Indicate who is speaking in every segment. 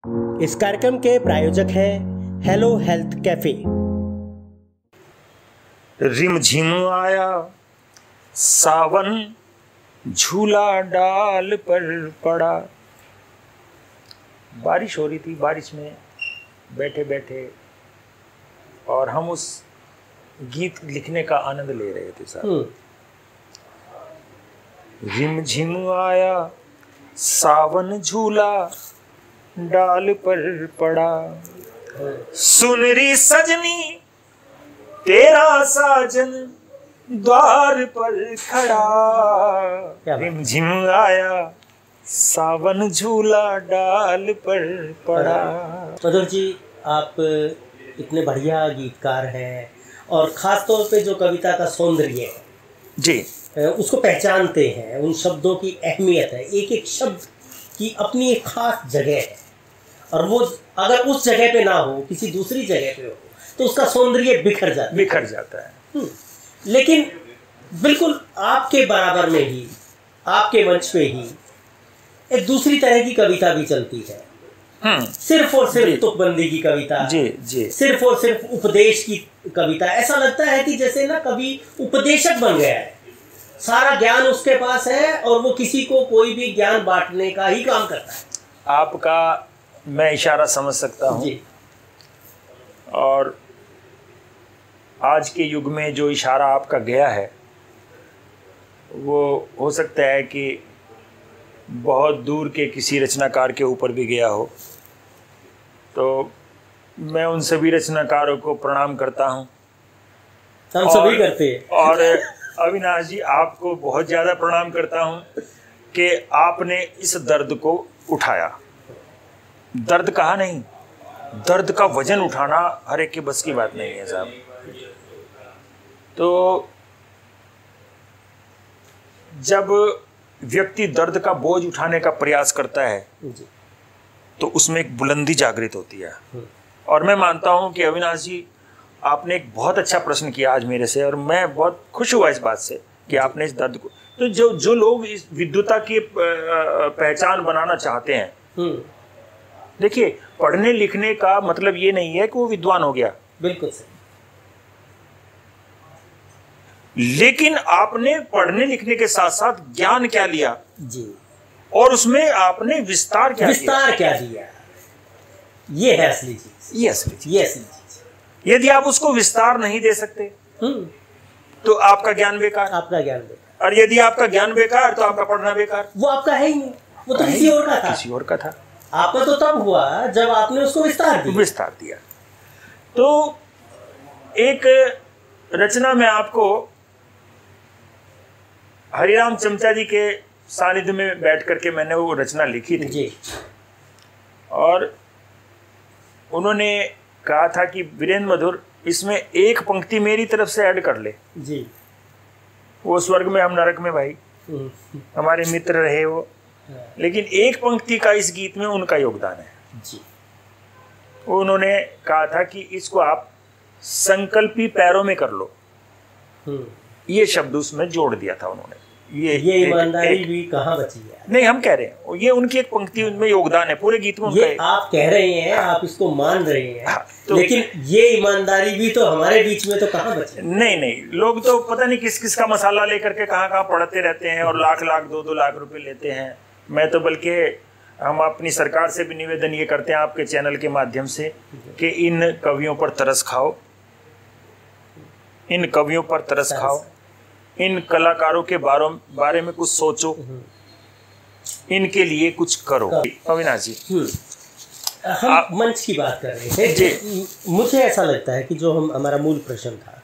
Speaker 1: इस कार्यक्रम के प्रायोजक हैं हेलो हेल्थ कैफे।
Speaker 2: रिमझिम आया सावन, झूला डाल पर पड़ा। बारिश हो रही थी, बारिश में बैठे बैठे और हम उस गीत लिखने का आनंद ले रहे थे साहब। रिमझिम आया सावन, झूला डाल पर पड़ा। सुनरी सजनी तेरा साजन द्वार पर खड़ा। रिमझिम आया सावन, झूला डाल पर पड़ा।
Speaker 1: मधुर जी, आप इतने बढ़िया गीतकार हैं और ख़ास तौर पे जो कविता का सौंदर्य है
Speaker 2: जी,
Speaker 1: उसको पहचानते हैं। उन शब्दों की अहमियत है, एक एक शब्द की अपनी एक खास जगह है और वो अगर उस जगह पे ना हो, किसी दूसरी जगह पे हो, तो उसका सौंदर्य बिखर जाता है। लेकिन बिल्कुल आपके बराबर में ही, आपके मंच पे ही एक दूसरी तरह की कविता भी चलती है। सिर्फ और सिर्फ तुकबंदी की कविता,
Speaker 2: जी,
Speaker 1: सिर्फ और सिर्फ उपदेश की कविता। ऐसा लगता है कि जैसे ना कभी उपदेशक बन गया है, सारा ज्ञान उसके पास है और वो किसी को कोई भी ज्ञान बांटने का ही काम करता है।
Speaker 2: आपका मैं इशारा समझ सकता हूँ
Speaker 1: जी।
Speaker 2: और आज के युग में जो इशारा आपका गया है वो हो सकता है कि बहुत दूर के किसी रचनाकार के ऊपर भी गया हो। तो मैं उन सभी रचनाकारों को प्रणाम करता हूँ।
Speaker 1: हम सभी करते हैं।
Speaker 2: और अविनाश जी, आपको बहुत ज़्यादा प्रणाम करता हूँ कि आपने इस दर्द को उठाया। दर्द कहा नहीं, दर्द का वजन उठाना हर एक के बस की बात नहीं है साहब। तो जब व्यक्ति दर्द का बोझ उठाने का प्रयास करता है तो उसमें एक बुलंदी जागृत होती है। और मैं मानता हूं कि अविनाश जी, आपने एक बहुत अच्छा प्रश्न किया आज मेरे से और मैं बहुत खुश हुआ इस बात से कि आपने इस दर्द को, तो जो लोग इस विद्वता की पहचान बनाना चाहते हैं, देखिए, पढ़ने लिखने का मतलब ये नहीं है कि वो विद्वान हो गया।
Speaker 1: बिल्कुल सही।
Speaker 2: लेकिन आपने पढ़ने लिखने के साथ साथ ज्ञान क्या लिया
Speaker 1: जी,
Speaker 2: और उसमें आपने विस्तार क्या
Speaker 1: दिया, ये है असली चीज।
Speaker 2: ये असली चीज। यदि आप उसको विस्तार नहीं दे सकते तो आपका ज्ञान बेकार। और यदि आपका ज्ञान बेकार तो आपका पढ़ना बेकार।
Speaker 1: वो आपका है ही नहीं, वो तो किसी और का था। आपका तो तब हुआ जब आपने उसको विस्तार दिया।
Speaker 2: तो एक रचना में आपको हरिराम चमचा जी के सानिध्य में बैठ करके मैंने वो रचना लिखी थी
Speaker 1: जी।
Speaker 2: और उन्होंने कहा था कि वीरेंद्र मधुर, इसमें एक पंक्ति मेरी तरफ से ऐड कर ले
Speaker 1: जी।
Speaker 2: वो स्वर्ग में हम नरक में भाई, हमारे मित्र रहे वो, लेकिन एक पंक्ति का इस गीत में उनका योगदान है
Speaker 1: जी।
Speaker 2: उन्होंने कहा था कि इसको आप संकल्पी पैरों में कर लो। ये शब्द उसमें जोड़ दिया था उन्होंने।
Speaker 1: ये ईमानदारी भी कहाँ बची है?
Speaker 2: नहीं, हम कह रहे हैं ये उनकी एक पंक्ति, उनमें योगदान है पूरे गीत में।
Speaker 1: ये आप कह रहे हैं, आप इसको मान रहे हैं, तो लेकिन ये ईमानदारी भी तो हमारे बीच में तो कहाँ बची?
Speaker 2: नहीं, लोग तो पता नहीं किस किस का मसाला लेकर के कहाँ पढ़ते रहते हैं और लाख 2-2 लाख रुपए लेते हैं। मैं तो बल्कि हम अपनी सरकार से भी निवेदन ये करते हैं आपके चैनल के माध्यम से कि इन कवियों पर तरस खाओ, इन कवियों पर तरस खाओ, इन कलाकारों के बारे में कुछ सोचो, इनके लिए कुछ करो। अविनाश जी,
Speaker 1: हम मंच की बात कर रहे थे जी। मुझे ऐसा लगता है कि जो हमारा मूल प्रश्न था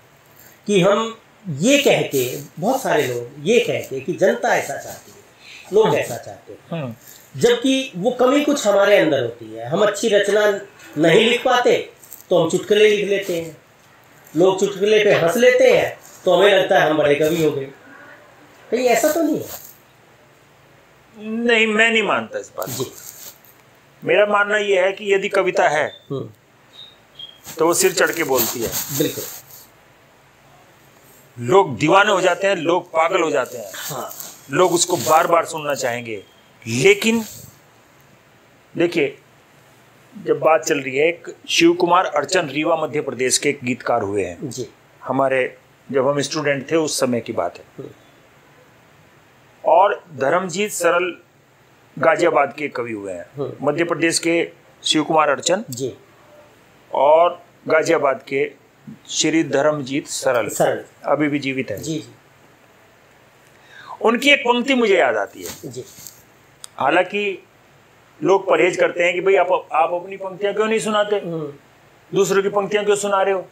Speaker 1: कि हम ये कह के, बहुत सारे लोग ये कह के कि जनता ऐसा चाहती है, लोग ऐसा चाहते हैं, जबकि वो कमी कुछ हमारे अंदर होती है। हम अच्छी रचना नहीं लिख पाते तो हम चुटकुले लिख लेते हैं, लोग चुटकुले पे हंस लेते हैं तो हमें लगता है हम बड़े कवि हो गए। कहीं ऐसा तो नहीं है?
Speaker 2: नहीं, मैं नहीं मानता इस बात को। मेरा मानना यह है कि यदि कविता है तो वो सिर चढ़ के बोलती है।
Speaker 1: बिल्कुल।
Speaker 2: लोग दीवाने हो जाते हैं, लोग पागल हो जाते हैं, लोग उसको बार बार सुनना चाहेंगे। लेकिन देखिए, जब बात चल रही है, एक शिव कुमार अर्चन रीवा मध्य प्रदेश के एक गीतकार हुए हैं
Speaker 1: जी।
Speaker 2: हमारे, जब हम स्टूडेंट थे उस समय की बात है। और धर्मजीत सरल गाजियाबाद के कवि हुए हैं। मध्य प्रदेश के शिव कुमार अर्चन
Speaker 1: जी
Speaker 2: और गाजियाबाद के श्री धर्मजीत सरल अभी भी जीवित है।
Speaker 1: जी जी।
Speaker 2: उनकी एक पंक्ति मुझे याद आती है
Speaker 1: जी।
Speaker 2: हालांकि लोग परहेज करते हैं कि भाई आप अपनी पंक्तियां क्यों नहीं सुनाते, दूसरों की पंक्तियां क्यों सुना रहे हो।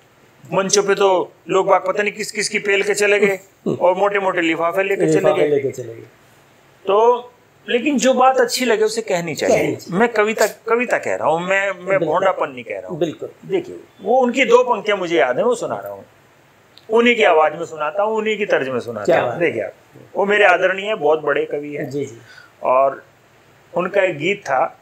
Speaker 2: मंचों पे तो लोग बाग पता नहीं किस किस की पेल के चले गए और मोटे मोटे लिफाफे लेके चले गए। तो लेकिन जो बात अच्छी लगे उसे कहनी चाहिए। मैं कविता कह रहा हूँ, मैं भोंडापन नहीं कह रहा हूँ।
Speaker 1: बिल्कुल।
Speaker 2: देखिए वो उनकी दो पंक्तियां मुझे याद है, वो सुना रहा हूँ, उन्हीं की आवाज में सुनाता हूँ, उन्हीं की तर्ज में सुनाता हूँ। देखिए आप, वो मेरे आदरणीय बहुत बड़े कवि हैं
Speaker 1: जी जी।
Speaker 2: और उनका एक गीत था,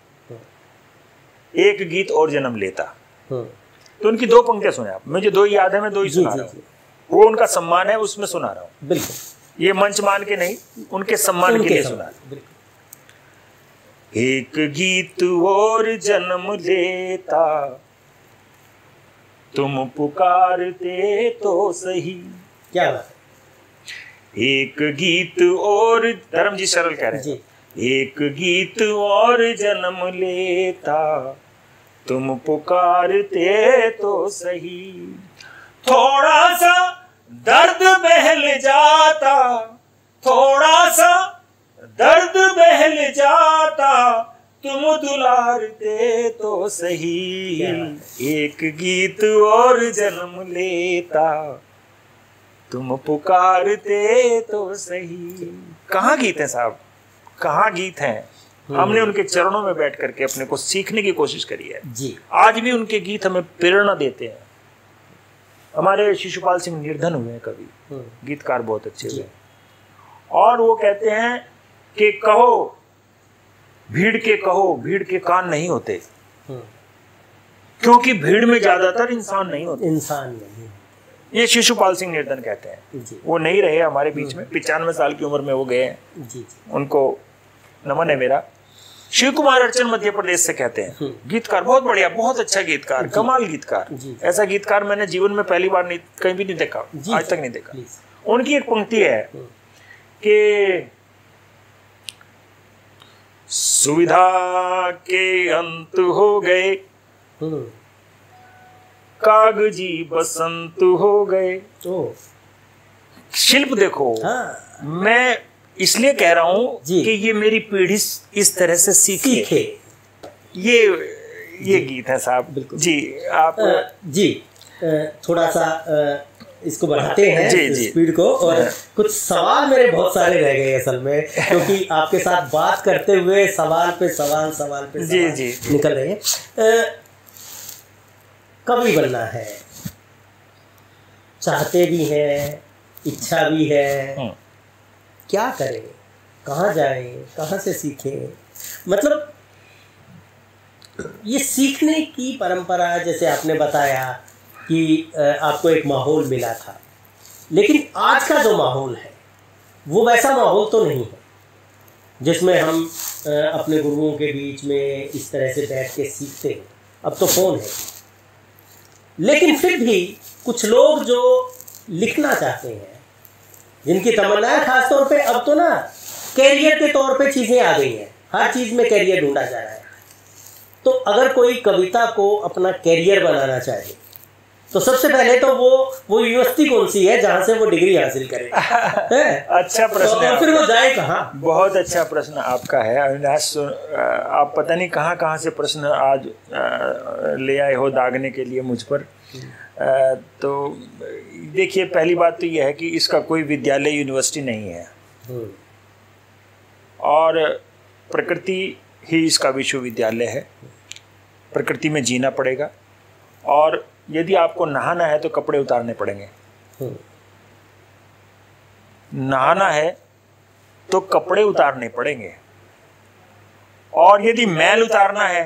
Speaker 2: एक गीत और जन्म लेता। तो उनकी दो पंक्तियां सुने आप, मुझे दो ही याद है, मैं दो ही सुना रहा हूँ। वो उनका सम्मान है, उसमें सुना रहा हूँ।
Speaker 1: बिल्कुल।
Speaker 2: ये मंच मान के नहीं, उनके सम्मान के लिए सुना रहा हूँ। एक गीत और जन्म लेता, तुम पुकारते तो सही।
Speaker 1: क्या बात है।
Speaker 2: एक गीत और, धर्मजीत सरल कह रहे हैं, एक गीत और जन्म लेता, तुम पुकारते तो सही। थोड़ा सा दर्द बहल जाता, थोड़ा सा दर्द बहल जाता, तुम दुलारते तो सही। एक गीत और जन्म लेता, तुम पुकारते तो सही। कहाँ गीत है साहब, कहाँ गीत हैं। हमने उनके चरणों में बैठ करके अपने को सीखने की कोशिश करी है
Speaker 1: जी।
Speaker 2: आज भी उनके गीत हमें प्रेरणा देते हैं। हमारे शिशुपाल सिंह निर्धन हुए हैं कवि, गीतकार बहुत अच्छे हुए, और वो कहते हैं कि कहो भीड़ के कान नहीं होते, क्योंकि भीड़ में ज्यादातर इंसान नहीं होते।
Speaker 1: इंसान नहीं।
Speaker 2: ये शिशुपाल सिंह निर्धन कहते हैं। वो नहीं रहे हमारे बीच में, 95 साल की उम्र में वो गए हैं।
Speaker 1: जी।
Speaker 2: उनको नमन है मेरा। शिव कुमार अर्चन मध्य प्रदेश से कहते हैं, गीतकार बहुत बढ़िया, बहुत अच्छा गीतकार, कमाल गीतकार। ऐसा गीतकार मैंने जीवन में पहली बार नहीं, कहीं भी नहीं देखा, आज तक नहीं देखा। उनकी एक पंक्ति है कि सुविधा के अंत हो गए, कागजी बसंत हो गए। शिल्प देखो। मैं इसलिए कह रहा हूं कि ये मेरी पीढ़ी इस तरह से सीखे। ये गीत है साहब। जी आप
Speaker 1: जी थोड़ा सा इसको बढ़ाते हैं स्पीड को, और कुछ सवाल मेरे बहुत सारे रह गए असल में, क्योंकि आपके साथ बात करते हुए सवाल पे सवाल
Speaker 2: जी
Speaker 1: निकल रहे हैं। कवि बनना है, चाहते भी हैं, इच्छा भी है, क्या करें, कहाँ जाएं, कहाँ से सीखें। मतलब ये सीखने की परंपरा, जैसे आपने बताया कि आपको एक माहौल मिला था, लेकिन आज का जो माहौल है वो वैसा माहौल तो नहीं है जिसमें हम अपने गुरुओं के बीच में इस तरह से बैठ के सीखते हैं। अब तो फ़ोन है, लेकिन फिर भी कुछ लोग जो लिखना चाहते हैं, जिनकी तमन्ना है, खासतौर पे अब तो ना कैरियर के तौर पे चीज़ें आ गई हैं, हर चीज़ में कैरियर ढूंढा जा रहा है। तो अगर कोई कविता को अपना कैरियर बनाना चाहे तो सबसे पहले तो वो यूनिवर्सिटी कौन सी है जहाँ से वो डिग्री हासिल करे।
Speaker 2: अच्छा प्रश्न है,
Speaker 1: फिर वो जाए कहाँ। बहुत
Speaker 2: अच्छा प्रश्न आपका है अविनाश। आप पता नहीं कहाँ से प्रश्न आज ले आए हो दागने के लिए मुझ पर। तो देखिए, पहली बात तो यह है कि इसका कोई विद्यालय यूनिवर्सिटी नहीं है, और प्रकृति ही इसका विश्वविद्यालय है। प्रकृति में जीना पड़ेगा, और यदि आपको नहाना है तो कपड़े उतारने पड़ेंगे। नहाना है तो कपड़े उतारने पड़ेंगे, और यदि मैल उतारना है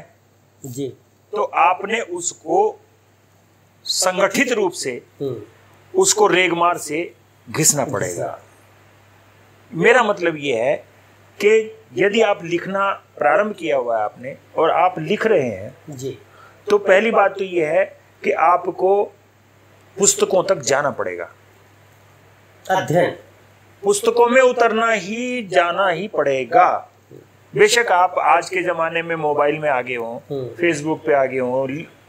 Speaker 1: जी
Speaker 2: तो आपने उसको संगठित रूप से उसको रेगमार से घिसना पड़ेगा। मेरा मतलब ये है कि यदि आप लिखना प्रारंभ किया हुआ है आपने और आप लिख रहे हैं
Speaker 1: जी,
Speaker 2: तो पहली बात तो ये है कि आपको पुस्तकों तक जाना पड़ेगा,
Speaker 1: अध्ययन,
Speaker 2: पुस्तकों में उतरना ही जाना ही पड़ेगा। बेशक आप आज के जमाने में मोबाइल में आगे हो, फेसबुक पे आगे हो,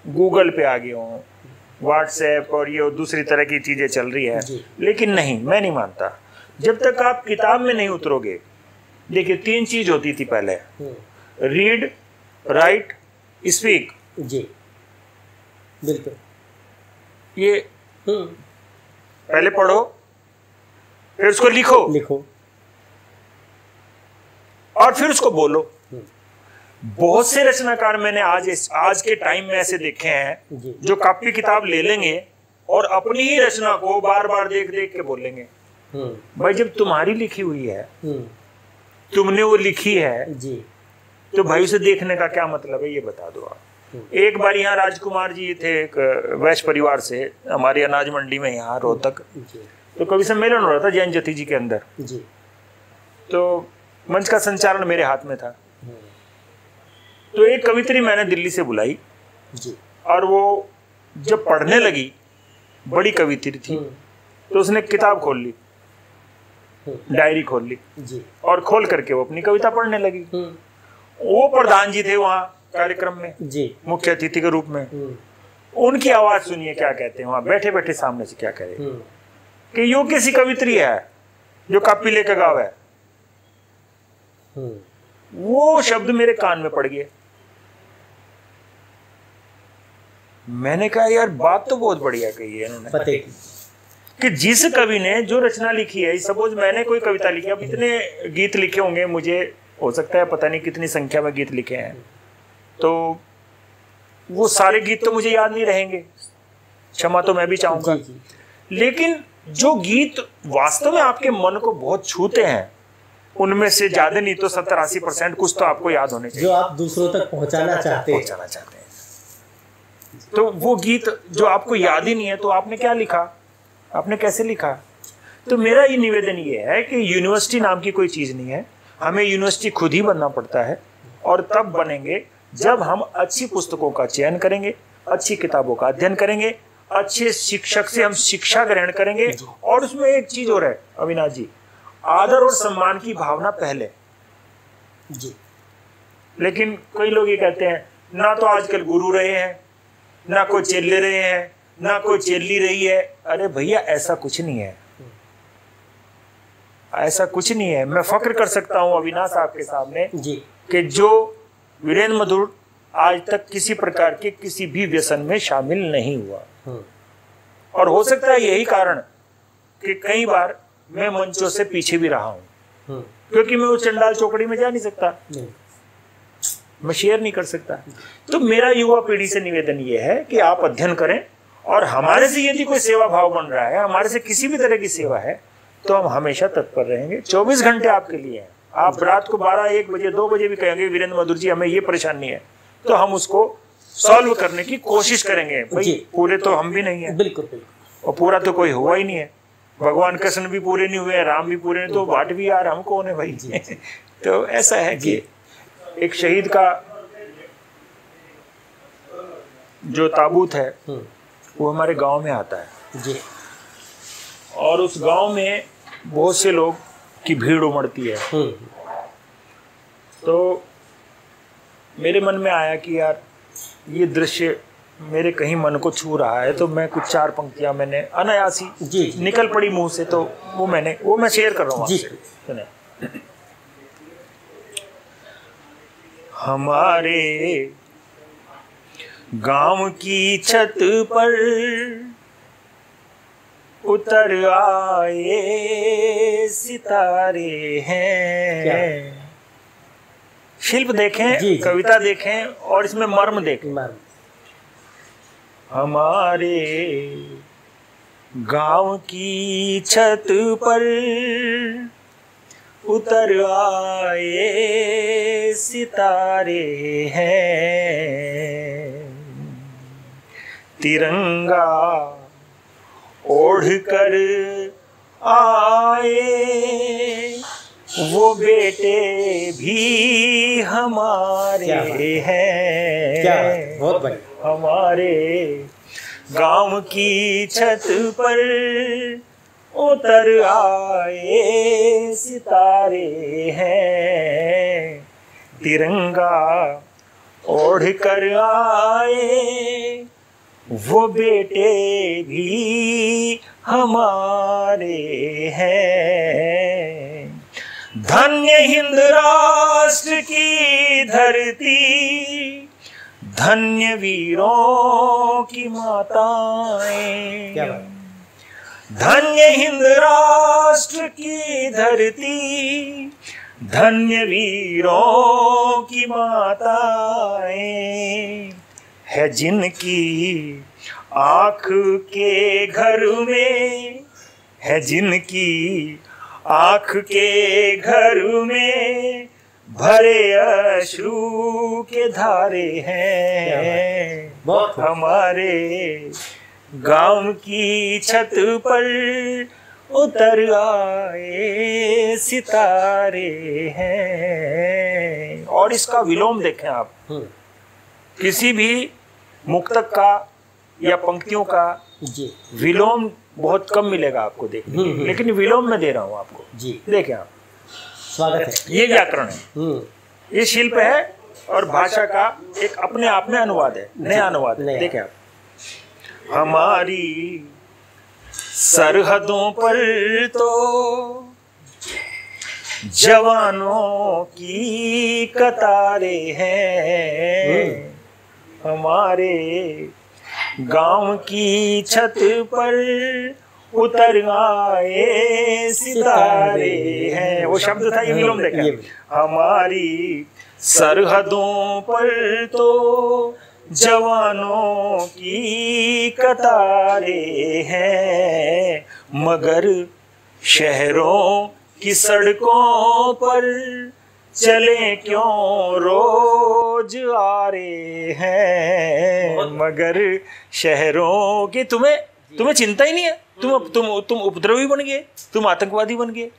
Speaker 2: गूगल पे आगे हो, व्हाट्सएप और ये दूसरी तरह की चीजें चल रही है, लेकिन नहीं, मैं नहीं मानता जब तक आप किताब में नहीं उतरोगे। देखिए 3 चीज होती थी पहले, रीड, राइट, स्पीक।
Speaker 1: जी बिल्कुल।
Speaker 2: ये पहले पढ़ो, फिर उसको लिखो और फिर उसको बोलो। बहुत से रचनाकार मैंने आज के टाइम में ऐसे देखे हैं जो कॉपी किताब ले लेंगे और अपनी ही रचना को बार बार देख देख के बोलेंगे। भाई जब तुम्हारी लिखी हुई है, तुमने वो लिखी है
Speaker 1: जी,
Speaker 2: तो भाई उसे देखने का क्या मतलब है, ये बता दो आप। एक बार यहाँ राजकुमार जी थे, एक वैश्य परिवार से, हमारी अनाज मंडी में यहाँ रोहतक, तो कवि सम्मेलन हो रहा था जैन जति जी के अंदर
Speaker 1: जी,
Speaker 2: तो मंच का संचालन मेरे हाथ में था। तो एक कवित्री मैंने दिल्ली से बुलाई
Speaker 1: जी,
Speaker 2: और वो जब पढ़ने लगी, बड़ी कवित्री थी, तो उसने किताब खोल ली, डायरी खोल ली
Speaker 1: जी,
Speaker 2: और खोल करके वो अपनी कविता पढ़ने लगी। वो प्रधान जी थे वहाँ कार्यक्रम में
Speaker 1: जी,
Speaker 2: मुख्य अतिथि के रूप में। उनकी आवाज सुनिए क्या कहते हैं, वहां बैठे बैठे सामने से क्या कह रहे हैं कि यो किसी कवित्री है जो कॉपी लेकर गावे। वो शब्द मेरे कान में पड़ गए। मैंने कहा यार बात तो बहुत बढ़िया कही है इन्होंने,
Speaker 1: पते की,
Speaker 2: कि जिस कवि ने जो रचना लिखी है, सपोज मैंने कोई कविता लिखी, अब इतने गीत लिखे होंगे, मुझे हो सकता है पता नहीं कितनी संख्या में गीत लिखे हैं, तो वो सारे गीत तो मुझे याद नहीं रहेंगे, क्षमा तो मैं भी चाहूंगा। लेकिन जो गीत वास्तव में आपके मन को बहुत छूते हैं, उनमें से ज्यादा नहीं तो 70-80% कुछ तो आपको याद होने चाहिए,
Speaker 1: जो आप दूसरों तक पहुंचाना चाहते हैं।
Speaker 2: तो वो गीत जो आपको याद ही नहीं है, तो आपने क्या लिखा, आपने कैसे लिखा? तो मेरा ये निवेदन ये है कि यूनिवर्सिटी नाम की कोई चीज नहीं है, हमें यूनिवर्सिटी खुद ही बनना पड़ता है, और तब बनेंगे जब हम अच्छी पुस्तकों का चयन करेंगे, अच्छी किताबों का अध्ययन करेंगे, अच्छे शिक्षक से हम शिक्षा ग्रहण करेंगे। और उसमें एक चीज और है अविनाश जी, आदर और सम्मान की भावना पहले
Speaker 1: जी।
Speaker 2: लेकिन कई लोग ये कहते हैं ना तो आजकल गुरु रहे हैं, ना कोई चेले रहे हैं, ना कोई चेली रही है। अरे भैया ऐसा कुछ नहीं है, ऐसा कुछ नहीं है। मैं फक्र कर सकता हूं अविनाश आपके सामने
Speaker 1: जी
Speaker 2: कि जो वीरेंद्र मधुर आज तक किसी प्रकार के किसी भी व्यसन में शामिल नहीं हुआ, और हो सकता है यही कारण कि कई बार मैं मंचों से पीछे भी रहा हूं, क्योंकि मैं उस चंडाल चौकड़ी में जा नहीं सकता, मैं शेयर नहीं कर सकता। तो मेरा युवा पीढ़ी से निवेदन ये है कि आप अध्ययन करें, और हमारे से यदि कोई सेवा भाव बन रहा है, हमारे से किसी भी तरह की सेवा है, तो हम हमेशा तत्पर रहेंगे। 24 घंटे आपके लिए हैं। आप रात को 12, 1 बजे, 2 बजे भी कहेंगे वीरेंद्र मधुर जी हमें ये परेशानी है, तो हम उसको सॉल्व करने की कोशिश करेंगे। भाई पूरे तो हम भी नहीं है, बिल्कुल बिल्कुल, और पूरा तो कोई हुआ ही नहीं है। भगवान कृष्ण भी पूरे नहीं हुए, राम भी पूरे नहीं, तो बाट भी यार हम कौन है भाई। तो ऐसा है कि एक शहीद का जो ताबूत है वो हमारे गांव में आता है जी, और उस गांव में बहुत से लोग की भीड़ उमड़ती है। तो मेरे मन में आया कि यार ये दृश्य मेरे कहीं मन को छू रहा है, तो मैं कुछ 4 पंक्तियां मैंने अनायासी जी निकल पड़ी मुंह से, तो वो मैं शेयर कर रहा हूँ आपसे। हमारे गांव की छत पर उतर आए सितारे हैं। शिल्प देखें, कविता देखें, और इसमें मर्म देखें। हमारे गांव की छत पर उतर आए सितारे हैं, तिरंगा ओढ़ कर आए वो बेटे भी हमारे हैं।
Speaker 1: क्या बहुत बढ़िया।
Speaker 2: हमारे गांव की छत पर उतर आए सितारे हैं, तिरंगा ओढ़ कर आए वो बेटे भी हमारे हैं। धन्य हिंद राष्ट्र की धरती, धन्य वीरों की माताएं। धन्य हिंद राष्ट्र की धरती, धन्य वीरों की माताएं। है जिनकी आँख के घर में, है जिनकी आँख के घर में भरे अश्रु के धारे हैं। हमारे गांव की छत पर उतर आए सितारे हैं। और इसका विलोम देखें आप, किसी भी मुक्तक का या पंक्तियों का विलोम बहुत कम मिलेगा आपको देखने के, लेकिन विलोम में दे रहा हूं आपको जी। देखें आप,
Speaker 1: स्वागत है।
Speaker 2: ये व्याकरण है, ये शिल्प है और भाषा का एक अपने आप में अनुवाद है, नया अनुवाद है। देखें आप, हमारी सरहदों पर तो जवानों की कतारें हैं। हमारे गांव की छत पर उतर आए सितारे हैं। वो शब्द था, ये विलोम देखा। हमारी सरहदों पर तो जवानों की कतारें हैं, मगर शहरों की सड़कों पर चले क्यों रोज आ रहे हैं। मगर शहरों की तुम्हें चिंता ही नहीं है, तुम उपद्रवी बन गए, तुम आतंकवादी बन गए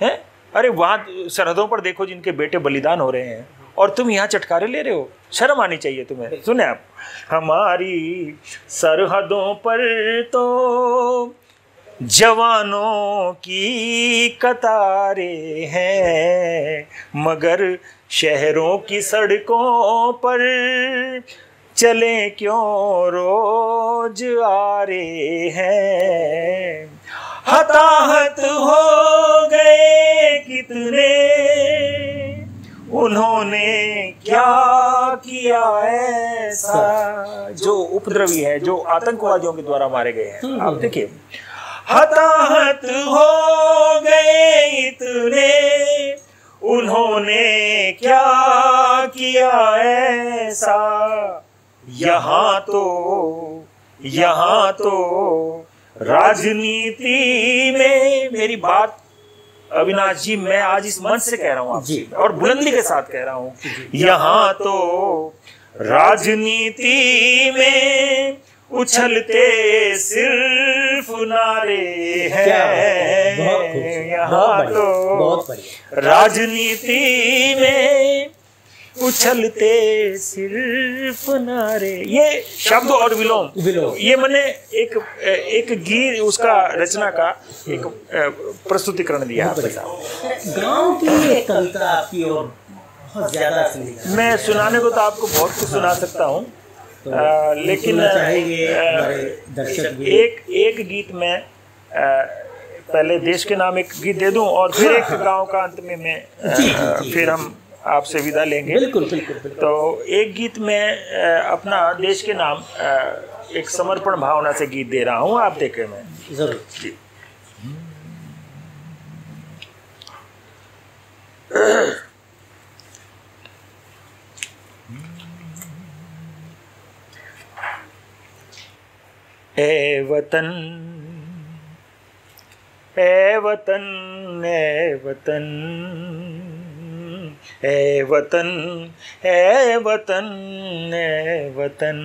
Speaker 2: हैं। अरे वहां सरहदों पर देखो जिनके बेटे बलिदान हो रहे हैं और तुम यहाँ चटकारे ले रहे हो, शर्म आनी चाहिए तुम्हें। सुने आप, हमारी सरहदों पर तो जवानों की कतारें हैं, मगर शहरों की सड़कों पर चले क्यों रोज आ रहे हैं। हताहत हो गए कितने, उन्होंने क्या किया ऐसा। जो उपद्रवी है, जो आतंकवादियों के द्वारा मारे गए हैं, आप देखिए, हताहत हो गए इतने, उन्होंने क्या किया ऐसा। यहाँ तो राजनीति में, मेरी बात अविनाश जी मैं आज इस मंच से कह रहा हूँ आपसे और बुलंदी के साथ कह रहा हूँ, यहाँ तो राजनीति में उछलते सिर्फ नारे हैं। यहाँ तो राजनीति में उछलते सिर्फ नारे। ये शब्द और विलोम, ये मैंने एक गीत उसका रचना का एक प्रस्तुतिकरण दिया आपके साथ।
Speaker 1: गांव की एक कविता आपकी और बहुत ज्यादा
Speaker 2: मैं सुनाने को तो आपको बहुत कुछ सुना सकता हूँ, लेकिन एक गीत में पहले देश के नाम एक गीत दे दूं और फिर एक गांव का अंत में मैं फिर हम आपसे विदा लेंगे। बिल्कुल। तो एक गीत में अपना देश के नाम एक समर्पण भावना से गीत दे रहा हूँ, आप देखें। मैं जरूर जी। ए वतन, ए वतन, ए वतन, ए वतन, ए वतन, ए वतन।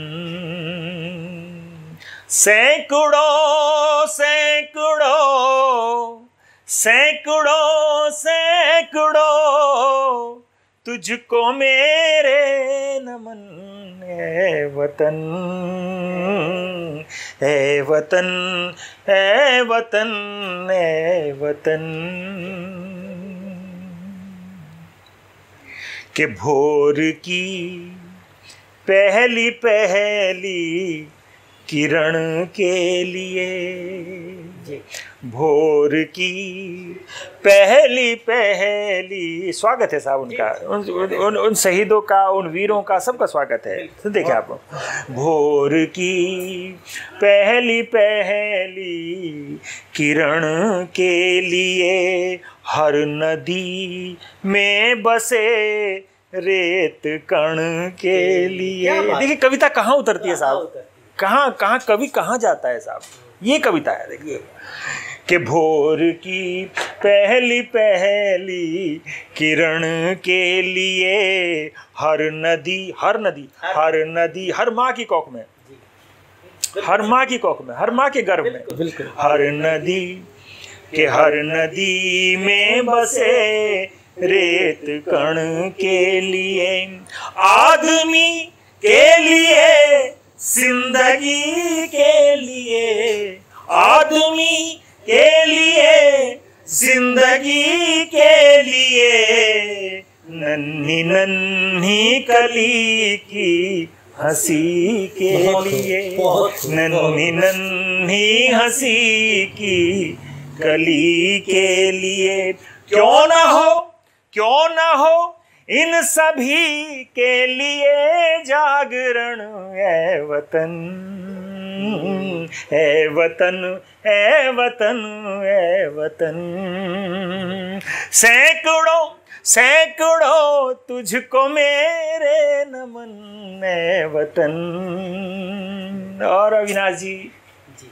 Speaker 2: सैकड़ों सैकड़ों सैकड़ों सैकड़ों तुझको मेरे नमन, है वतन, है वतन, है वतन, है वतन। के भोर की पहली पहली किरण के लिए, भोर की पहली पहली, स्वागत है साहब उनका, उन शहीदों का, उन वीरों का, सबका स्वागत है। तो देखिए आप, भोर की पहली पहली किरण के लिए हर नदी में बसे रेत कण के लिए। देखिए कविता कहाँ उतरती है साहब, कहाँ कहाँ कवि कहाँ जाता है साहब। ये कविता है देखिए, कि भोर की पहली पहली किरण के लिए हर नदी, हर नदी, हर नदी, हर माँ की कोख में, हर माँ की कोख में, हर माँ के गर्भ में, हर नदी के हर नदी में बसे रेत कण के लिए, आदमी के लिए, जिंदगी के लिए, आदमी के लिए, जिंदगी के लिए, नन्ही नन्ही कली की हंसी के लिए, नन्ही नन्ही हंसी की कली के लिए। क्यों ना हो, क्यों ना हो इन सभी के लिए जागरण, है वतन, है वतन, है वतन, है वतन। सैकड़ों सैकड़ों तुझको मेरे नमन, है वतन। और अविनाश जी,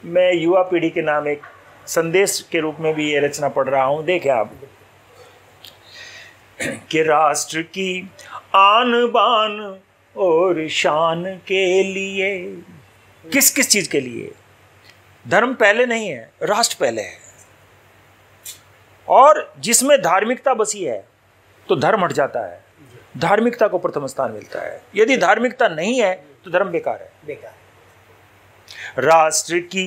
Speaker 2: मैं युवा पीढ़ी के नाम एक संदेश के रूप में भी ये रचना पढ़ रहा हूँ। देखें आप, कि राष्ट्र की आन बान और शान के लिए, किस किस चीज के लिए? धर्म पहले नहीं है, राष्ट्र पहले है। और जिसमें धार्मिकता बसी है तो धर्म हट जाता है, धार्मिकता को प्रथम स्थान मिलता है। यदि धार्मिकता नहीं है तो धर्म बेकार है, बेकार। राष्ट्र की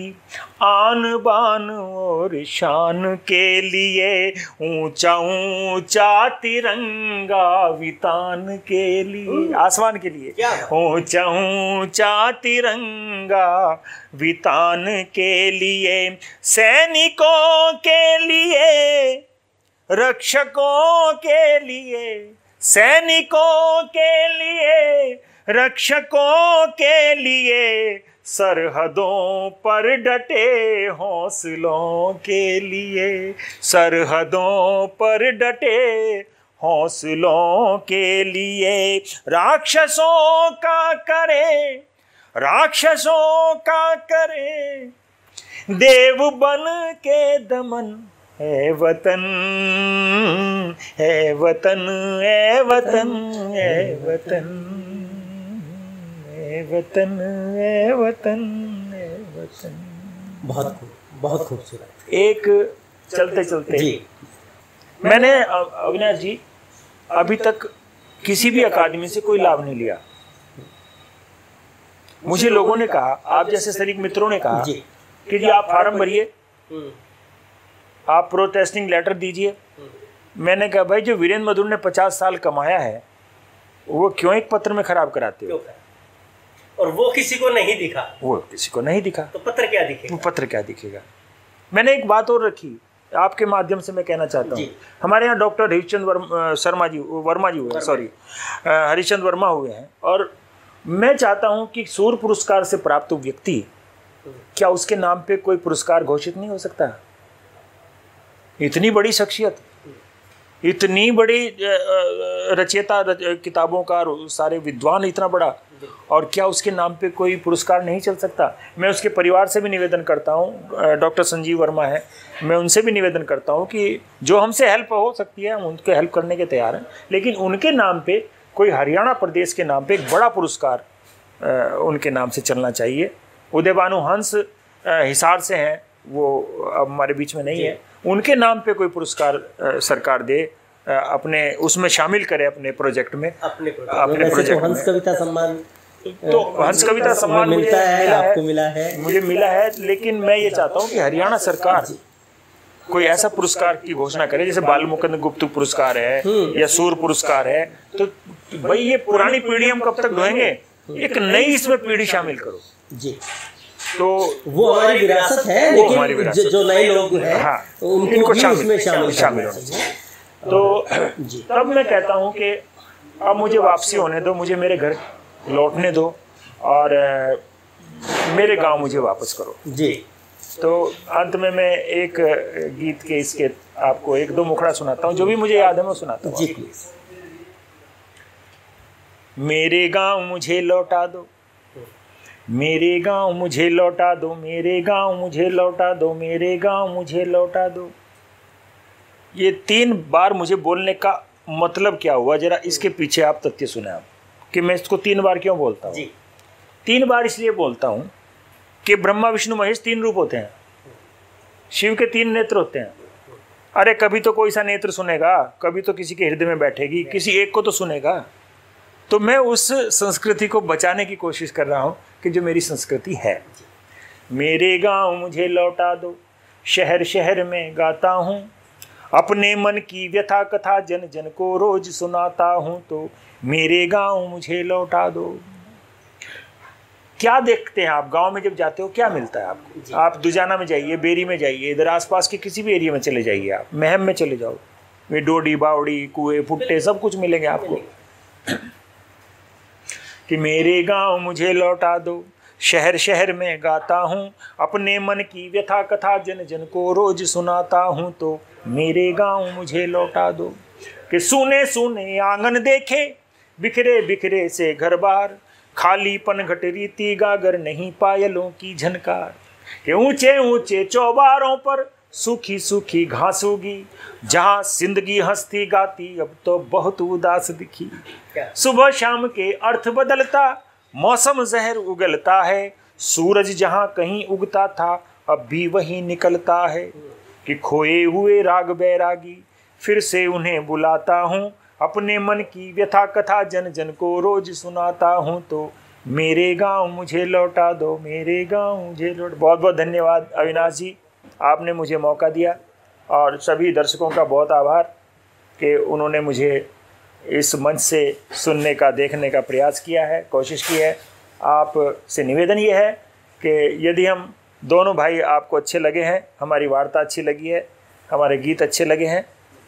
Speaker 2: आन बान और शान के लिए ऊंचा ऊंचा तिरंगा वितान के लिए, आसमान के लिए, ऊंचा ऊंचा तिरंगा वितान के लिए, सैनिकों के लिए, रक्षकों के लिए, सैनिकों के लिए, रक्षकों के लिए, सरहदों पर डटे हौसलों के लिए, सरहदों पर डटे हौसलों के लिए, राक्षसों का करे, राक्षसों का करे देव बन के दमन, है वतन, है वतन, है वतन, है वतन, है वतन, है वतन, है वतन।
Speaker 1: बहुत खूबसूरत।
Speaker 2: एक चलते चलते जी, मैंने अविनाश जी अभी तक किसी भी अकादमी से कोई लाभ नहीं लिया। मुझे लोगों ने कहा, आप जैसे शरीक मित्रों ने कहा कि जी आप फार्म भरिए, आप प्रोटेस्टिंग लेटर दीजिए। मैंने कहा भाई, जो वीरेंद्र मधुर ने 50 साल कमाया है वो क्यों एक पत्र में खराब कराते हो?
Speaker 1: और वो किसी को नहीं दिखा,
Speaker 2: वो किसी को नहीं दिखा तो
Speaker 1: पत्र क्या दिखेगा?
Speaker 2: वो पत्र क्या दिखेगा? मैंने एक बात और रखी, आपके माध्यम से मैं कहना चाहता हूँ। हमारे यहाँ डॉक्टर वर्मा जी हुए, सॉरी हरिश्चंद्र वर्मा हुए हैं, और मैं चाहता हूँ कि सूर्य पुरस्कार से प्राप्त व्यक्ति, क्या उसके नाम पे कोई पुरस्कार घोषित नहीं हो सकता? इतनी बड़ी शख्सियत, इतनी बड़ी रचयिता किताबों का, सारे विद्वान इतना बड़ा, और क्या उसके नाम पे कोई पुरस्कार नहीं चल सकता? मैं उसके परिवार से भी निवेदन करता हूँ, डॉक्टर संजीव वर्मा है, मैं उनसे भी निवेदन करता हूँ कि जो हमसे हेल्प हो सकती है हम उनके हेल्प करने के तैयार हैं, लेकिन उनके नाम पे कोई हरियाणा प्रदेश के नाम पे एक बड़ा पुरस्कार उनके नाम से चलना चाहिए। उदय भानु हंस हिसार से हैं, वो अब हमारे बीच में नहीं है, उनके नाम पे कोई पुरस्कार सरकार दे अपने उसमें शामिल करें अपने प्रोजेक्ट में।
Speaker 1: अपने प्रोजेक्ट हंस कविता सम्मान,
Speaker 2: तो हंस कविता सम्मान
Speaker 1: मिलता है, आपको मिला है,
Speaker 2: मुझे मिला है। लेकिन मैं ये चाहता हूँ कि हरियाणा सरकार कोई ऐसा पुरस्कार की घोषणा करे, जैसे बाल मुकुंद गुप्त पुरस्कार है या सूर पुरस्कार है। तो भाई ये पुरानी पीढ़ी हम कब तक ढोएंगे, एक नई इसमें पीढ़ी शामिल करो जी। तो
Speaker 1: वो हमारी विरासत है, लेकिन जो नए लोग हैं
Speaker 2: हाँ,
Speaker 1: उनको भी उसमें शामिल होना चाहिए।
Speaker 2: तो तब मैं कहता हूँ कि अब मुझे वापसी होने दो, मुझे मेरे घर लौटने दो और मेरे गांव मुझे वापस करो
Speaker 1: जी।
Speaker 2: तो अंत में मैं एक गीत के इसके आपको एक दो मुखड़ा सुनाता हूँ, जो भी मुझे याद है मैं सुनाता हूँ जी प्लीज। मेरे गांव मुझे लौटा दो, मेरे गांव मुझे लौटा दो, मेरे गांव मुझे लौटा दो, मेरे गांव मुझे लौटा दो। ये 3 बार मुझे बोलने का मतलब क्या हुआ, जरा इसके पीछे आप तथ्य सुने आप, कि मैं इसको 3 बार क्यों बोलता हूँ। 3 बार इसलिए बोलता हूँ कि ब्रह्मा विष्णु महेश 3 रूप होते हैं, शिव के 3 नेत्र होते हैं। अरे कभी तो कोई सा नेत्र सुनेगा, कभी तो किसी के हृदय में बैठेगी, किसी एक को तो सुनेगा। तो मैं उस संस्कृति को बचाने की कोशिश कर रहा हूँ कि जो मेरी संस्कृति है। मेरे गांव मुझे लौटा दो, शहर शहर में गाता हूँ, अपने मन की व्यथा कथा जन जन को रोज सुनाता हूँ। तो मेरे गांव मुझे लौटा दो। क्या देखते हैं आप गांव में जब जाते हो, क्या मिलता है आपको? आप दुजाना में जाइए, बेरी में जाइए, इधर आसपास के किसी भी एरिया में चले जाइए, आप महम में चले जाओ, वे डोडी बावड़ी कुएं फुट्टे सब कुछ मिलेंगे आपको। कि मेरे गांव मुझे लौटा दो, शहर शहर में गाता हूँ, अपने मन की व्यथा कथा जन जन को रोज सुनाता हूँ। तो मेरे गांव मुझे लौटा दो। कि सूने सूने आंगन देखे, बिखरे बिखरे से घर बार, खालीपन घट रीति गागर नहीं पायलों की झनकार। कि ऊंचे ऊंचे चौबारों पर सूखी सूखी घास उगी, जहाँ जिंदगी हंसती गाती अब तो बहुत उदास दिखी। सुबह शाम के अर्थ बदलता, मौसम जहर उगलता है, सूरज जहाँ कहीं उगता था अब भी वहीं निकलता है। कि खोए हुए राग बैरागी फिर से उन्हें बुलाता हूँ, अपने मन की व्यथा कथा जन जन को रोज सुनाता हूँ। तो मेरे गांव मुझे लौटा दो, मेरे गांव मुझे लौट। बहुत बहुत धन्यवाद अविनाश जी, आपने मुझे मौका दिया, और सभी दर्शकों का बहुत आभार कि उन्होंने मुझे इस मंच से सुनने का देखने का प्रयास किया है, कोशिश की है। आप से निवेदन ये है कि यदि हम दोनों भाई आपको अच्छे लगे हैं, हमारी वार्ता अच्छी लगी है, हमारे गीत अच्छे लगे हैं,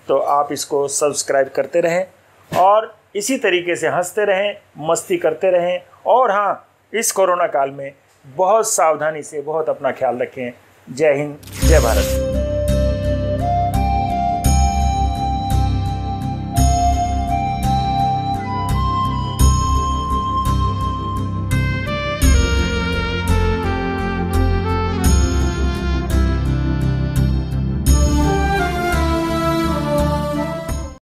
Speaker 2: तो आप इसको सब्सक्राइब करते रहें और इसी तरीके से हंसते रहें, मस्ती करते रहें। और हाँ, इस कोरोना काल में बहुत सावधानी से बहुत अपना ख्याल रखें। जय हिंद, जय भारत।